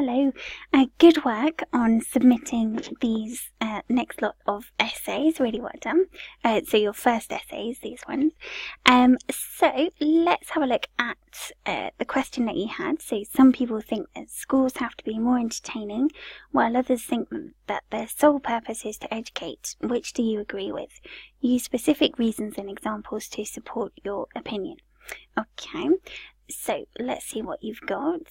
hello. Good work on submitting these next lot of essays. Really well done. So your first essays, these ones. So let's have a look at the question that you had. So some people think that schools have to be more entertaining, while others think that their sole purpose is to educate. Which do you agree with? Use specific reasons and examples to support your opinion. Okay. So let's see what you've got.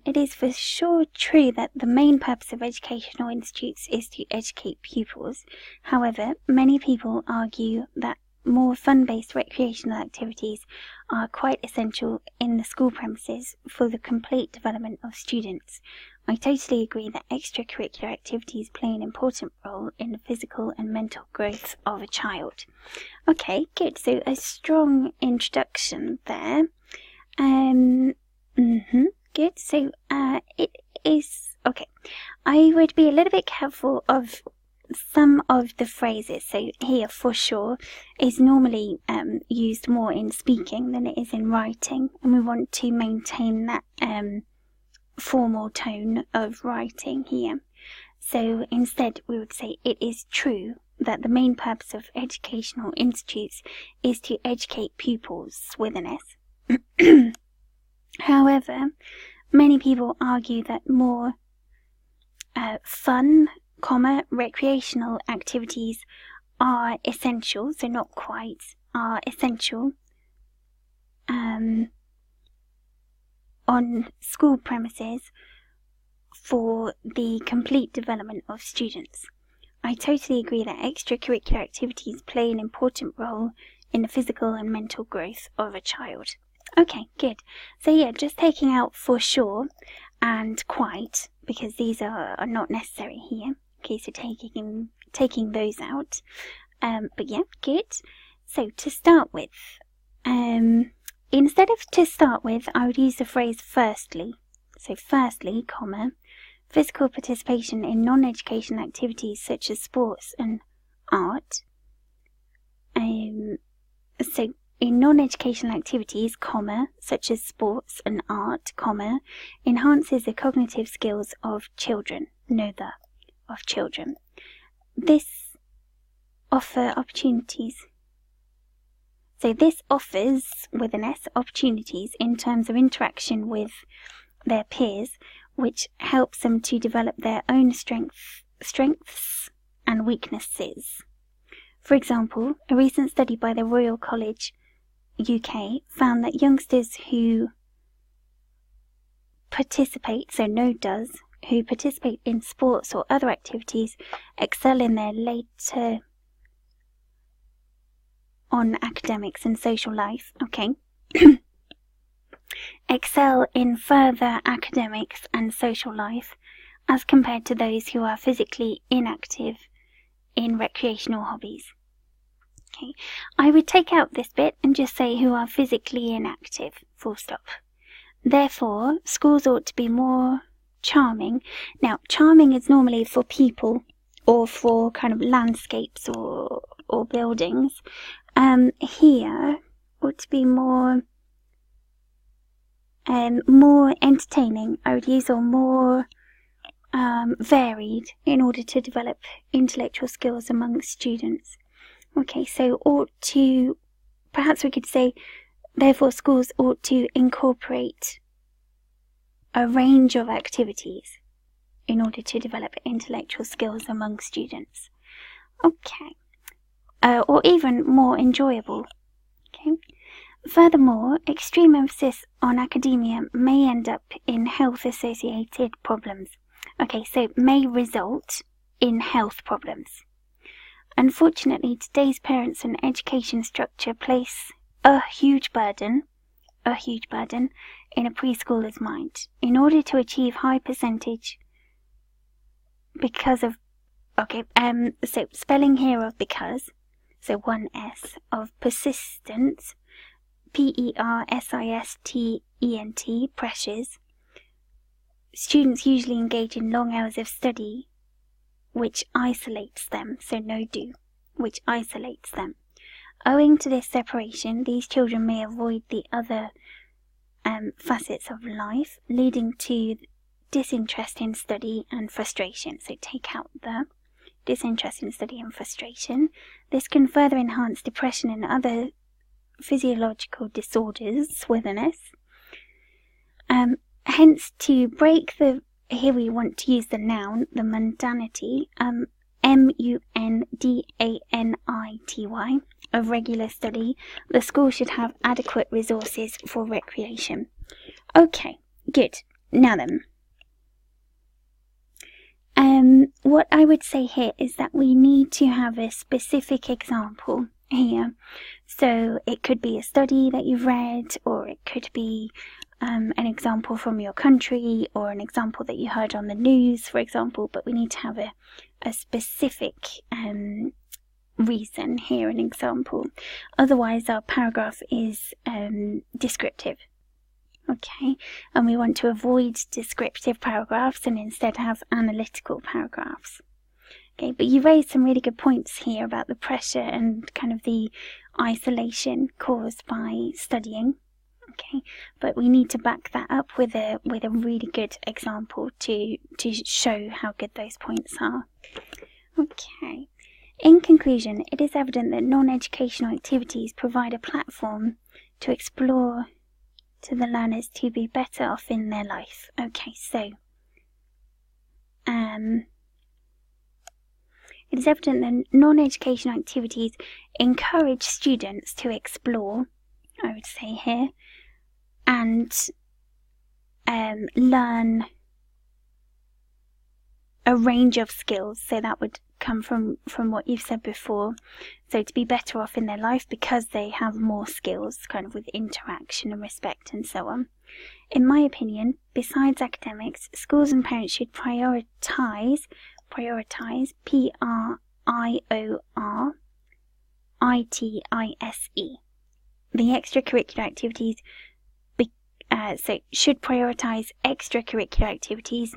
It is for sure true that the main purpose of educational institutes is to educate pupils. However, many people argue that more fun-based recreational activities are quite essential in the school premises for the complete development of students. I totally agree that extracurricular activities play an important role in the physical and mental growth of a child. Okay, good. So a strong introduction there. Good. So, it is, okay. I would be a little bit careful of some of the phrases. So here, for sure, is normally used more in speaking than it is in writing. And we want to maintain that formal tone of writing here. So instead, we would say it is true that the main purpose of educational institutes is to educate pupils with an S. However, many people argue that more fun, recreational activities are essential, so not quite, are essential on school premises for the complete development of students. I totally agree that extracurricular activities play an important role in the physical and mental growth of a child. Okay, good. So yeah, just taking out for sure and quite, because these are not necessary here. Okay, so taking those out. But yeah, good. So to start with, instead of to start with, I would use the phrase firstly. So firstly, physical participation in non-educational activities such as sports and art. So in non-educational activities, such as sports and art, enhances the cognitive skills of children. Of children. This offer opportunities. So this offers, with an S, opportunities in terms of interaction with their peers, which helps them to develop their own strengths and weaknesses. For example, a recent study by the Royal College UK found that youngsters who participate in sports or other activities excel in their later on academics and social life. Okay. Excel in further academics and social life as compared to those who are physically inactive in recreational hobbies. Okay, I would take out this bit and just say who are physically inactive, full stop. Therefore, schools ought to be more charming. Now, charming is normally for people or for kind of landscapes or buildings. Here ought to be more entertaining. I would use or more varied in order to develop intellectual skills among students. Okay, so perhaps we could say, therefore schools ought to incorporate a range of activities in order to develop intellectual skills among students. Okay, or even more enjoyable. Okay. Furthermore, extreme emphasis on academia may end up in health-associated problems. Okay, so may result in health problems. Unfortunately, today's parents and education structure place a huge burden in a preschooler's mind. In order to achieve high percentage because of, so spelling here of because, so one S, of persistence, persistent, pressures, students usually engage in long hours of study, which isolates them, which isolates them. Owing to this separation, these children may avoid the other facets of life, leading to disinterest in study and frustration. So take out the disinterest in study and frustration. This can further enhance depression and other physiological disorders within us. Hence, to break the, here we want to use the noun, the mundanity, MUNDANITY, of regular study, the school should have adequate resources for recreation. Okay, good. Now then, what I would say here is that we need to have a specific example here. So it could be a study that you've read, or it could be an example from your country, or an example that you heard on the news, for example, but we need to have a specific reason here, an example. Otherwise our paragraph is descriptive. Okay, and we want to avoid descriptive paragraphs and instead have analytical paragraphs. Okay, but you raised some really good points here about the pressure and kind of the isolation caused by studying. Okay, but we need to back that up with a really good example to show how good those points are. Okay, in conclusion, it is evident that non-educational activities provide a platform to explore to the learners to be better off in their life. Okay, so it is evident that non-educational activities encourage students to explore, I would say here, and learn a range of skills. So that would come from what you've said before. So to be better off in their life because they have more skills, kind of with interaction and respect and so on. In my opinion, besides academics, schools and parents should prioritise PRIORITISE, the extracurricular activities. So should prioritise extracurricular activities,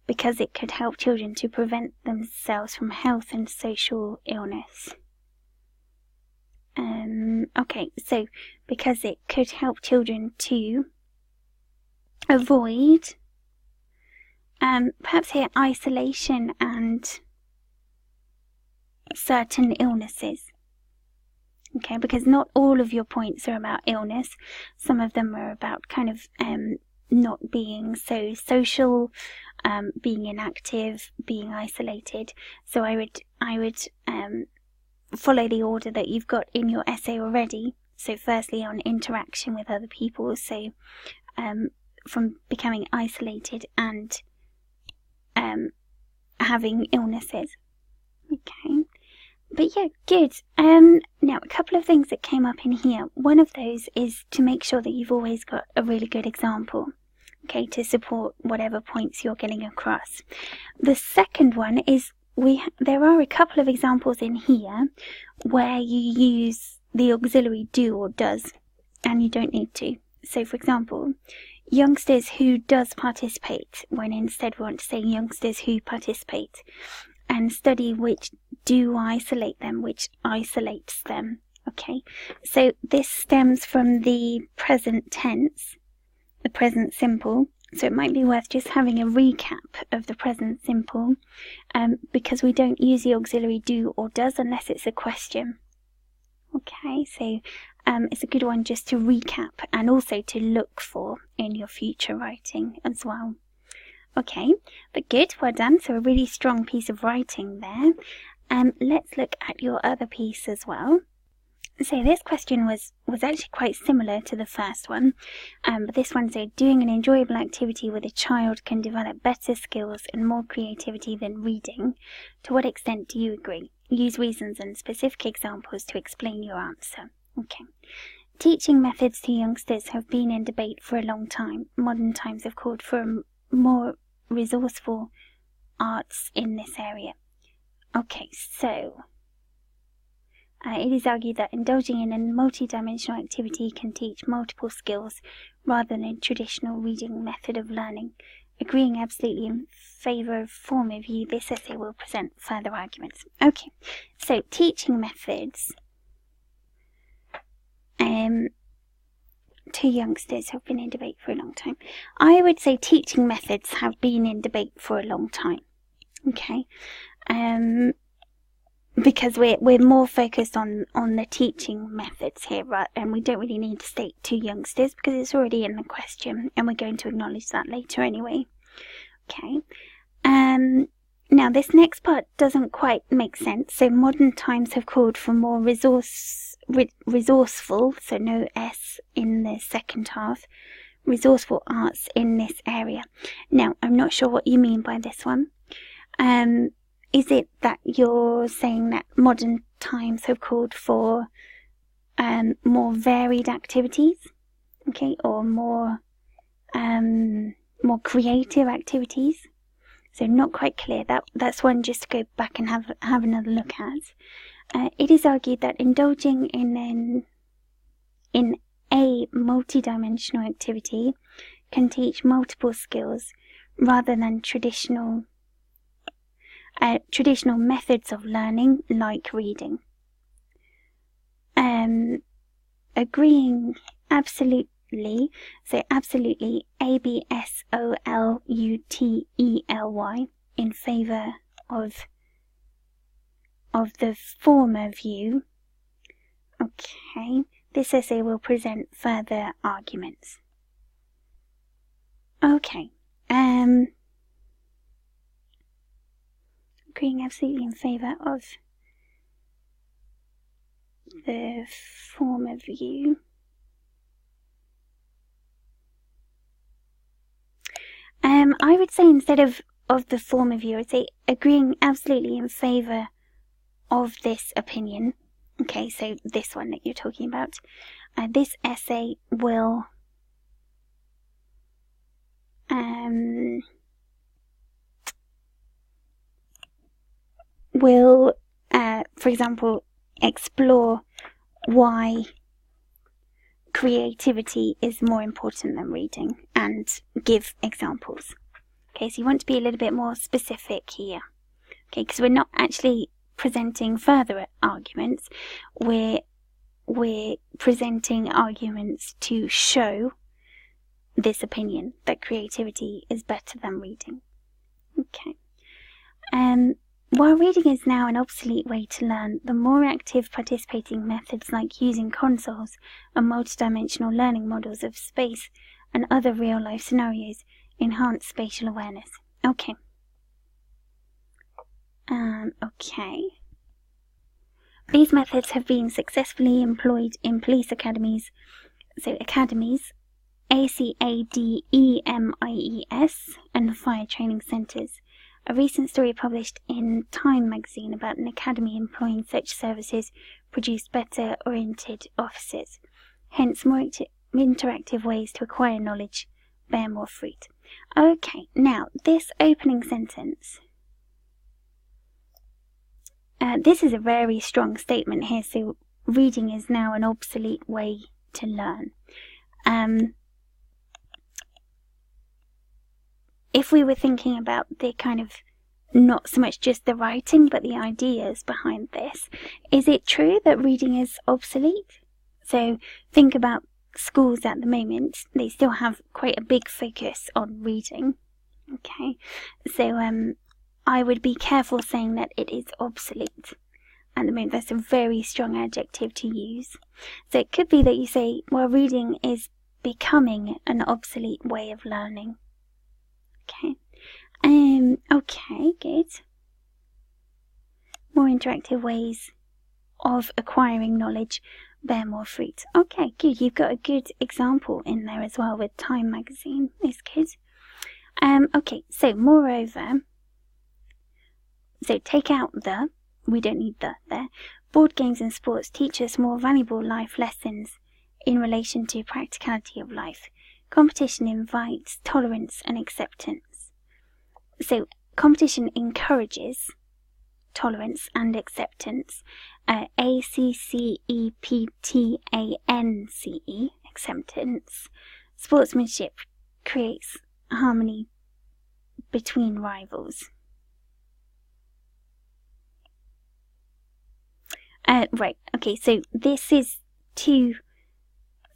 because it could help children to prevent themselves from health and social illness. Okay, so because it could help children to avoid perhaps here isolation and certain illnesses. Okay, because not all of your points are about illness. Some of them are about kind of not being so social, being inactive, being isolated. So I would follow the order that you've got in your essay already. So firstly on interaction with other people, so from becoming isolated and having illnesses. Okay, but yeah, good. Now a couple of things that came up in here. One of those is to make sure that you've always got a really good example, okay, to support whatever points you're getting across. The second one is there are a couple of examples in here where you use the auxiliary do or does, and you don't need to. So for example, youngsters who does participate, when instead we want to say youngsters who participate, and study which do isolate them, which isolates them. Okay, so this stems from the present tense, the present simple. So it might be worth just having a recap of the present simple, because we don't use the auxiliary do or does unless it's a question. Okay, so it's a good one just to recap and also to look for in your future writing as well. Okay, but good, well done. So a really strong piece of writing there. Let's look at your other piece as well. So this question was actually quite similar to the first one, but this one said, doing an enjoyable activity with a child can develop better skills and more creativity than reading. To what extent do you agree? Use reasons and specific examples to explain your answer. Okay. Teaching methods to youngsters have been in debate for a long time. Modern times have called for more resourceful arts in this area. Okay, so it is argued that indulging in a multi-dimensional activity can teach multiple skills rather than a traditional reading method of learning. Agreeing absolutely in favour of former view, this essay will present further arguments. Okay, so teaching methods. two youngsters have been in debate for a long time. I would say teaching methods have been in debate for a long time. Okay, because we're more focused on the teaching methods here, right? And we don't really need to state two youngsters because it's already in the question, and we're going to acknowledge that later anyway. Okay. Now this next part doesn't quite make sense. So modern times have called for more resourceful, so no S in the second half, resourceful arts in this area. Now I'm not sure what you mean by this one. Is it that you're saying that modern times have called for more varied activities, okay, or more creative activities? So not quite clear. That's one just to go back and have another look at. It is argued that indulging in a multidimensional activity can teach multiple skills rather than traditional methods of learning like reading. Agreeing absolutely, so absolutely, ABSOLUTELY, in favour of the former view. Okay, this essay will present further arguments. Okay, agreeing absolutely in favour of the former view. I would say instead of the former view, I'd say agreeing absolutely in favour of this opinion. Okay, so this one that you're talking about. This essay will for example, explore why creativity is more important than reading and give examples. Okay, so you want to be a little bit more specific here. Okay, because we're not actually presenting further arguments. We're presenting arguments to show this opinion that creativity is better than reading. Okay. While reading is now an obsolete way to learn, the more active participating methods like using consoles and multidimensional learning models of space and other real-life scenarios enhance spatial awareness. Okay. Okay. These methods have been successfully employed in police academies, so academies, ACADEMIES, and fire training centres. A recent story published in Time magazine about an academy employing such services produced better oriented officers. Hence, more interactive ways to acquire knowledge bear more fruit. Okay, now this opening sentence. This is a very strong statement here. So, reading is now an obsolete way to learn. If we were thinking about the kind of, not so much just the writing, but the ideas behind this, is it true that reading is obsolete? So think about schools at the moment, they still have quite a big focus on reading. Okay, so I would be careful saying that it is obsolete at the moment. That's a very strong adjective to use. So it could be that you say, well, reading is becoming an obsolete way of learning. Okay. Okay, good. More interactive ways of acquiring knowledge bear more fruit. Okay, good. You've got a good example in there as well with Time magazine. It's good. Okay, so moreover, so take out the, we don't need the there. Board games and sports teach us more valuable life lessons in relation to practicality of life. Competition invites tolerance and acceptance. So competition encourages tolerance and acceptance. ACCEPTANCE, acceptance. Sportsmanship creates harmony between rivals. Right, okay, so this is two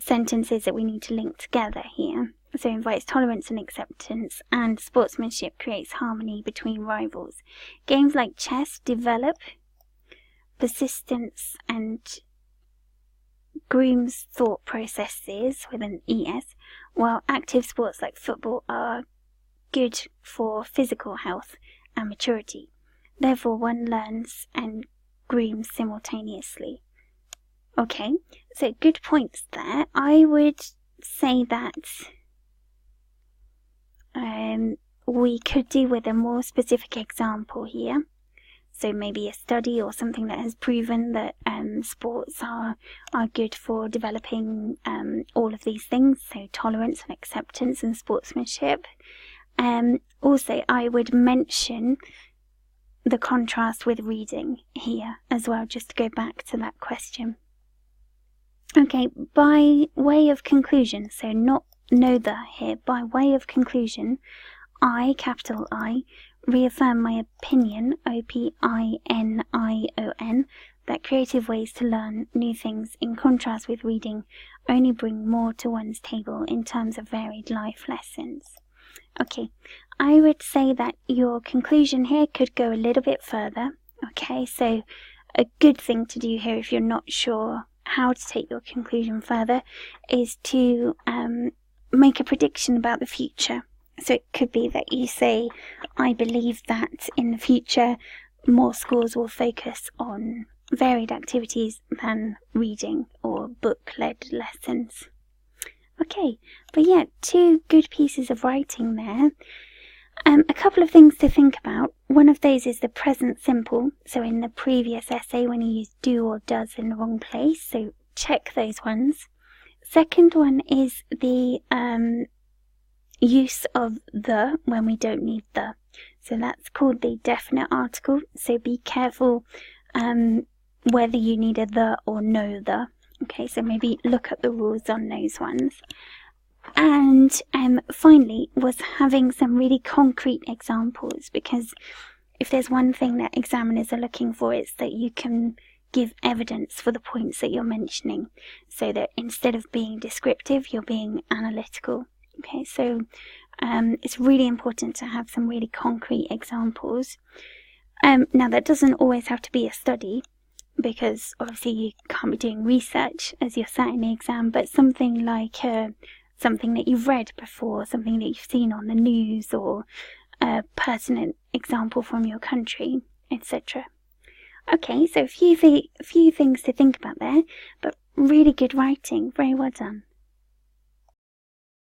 sentences that we need to link together here. So invites tolerance and acceptance, and sportsmanship creates harmony between rivals. Games like chess develop persistence and grooms thought processes with an ES, while active sports like football are good for physical health and maturity. Therefore, one learns and grooms simultaneously. Okay, so good points there. I would say that we could do with a more specific example here. So maybe a study or something that has proven that sports are good for developing all of these things, so tolerance and acceptance and sportsmanship. Also, I would mention the contrast with reading here as well, just to go back to that question. Okay, by way of conclusion, so not the here, by way of conclusion, I, capital I, reaffirm my opinion, OPINION, that creative ways to learn new things, in contrast with reading, only bring more to one's table in terms of varied life lessons. Okay, I would say that your conclusion here could go a little bit further. Okay, so a good thing to do here, if you're not sure how to take your conclusion further, is to make a prediction about the future. So it could be that you say, I believe that in the future more schools will focus on varied activities than reading or book-led lessons. Okay, but yeah, 2 good pieces of writing there. A couple of things to think about. One of those is the present simple. So in the previous essay, when you use do or does in the wrong place, so check those ones. Second one is the use of the when we don't need the. So that's called the definite article. So be careful whether you need a the or no the. Okay, so maybe look at the rules on those ones. And finally was having some really concrete examples, because if there's one thing that examiners are looking for, it's that you can give evidence for the points that you're mentioning, so that instead of being descriptive, you're being analytical. Okay, so it's really important to have some really concrete examples. Now that doesn't always have to be a study, because obviously you can't be doing research as you're sat in the exam, but something like something that you've read before, something that you've seen on the news, or a pertinent example from your country, etc. Okay, so a few things to think about there, but really good writing. Very well done.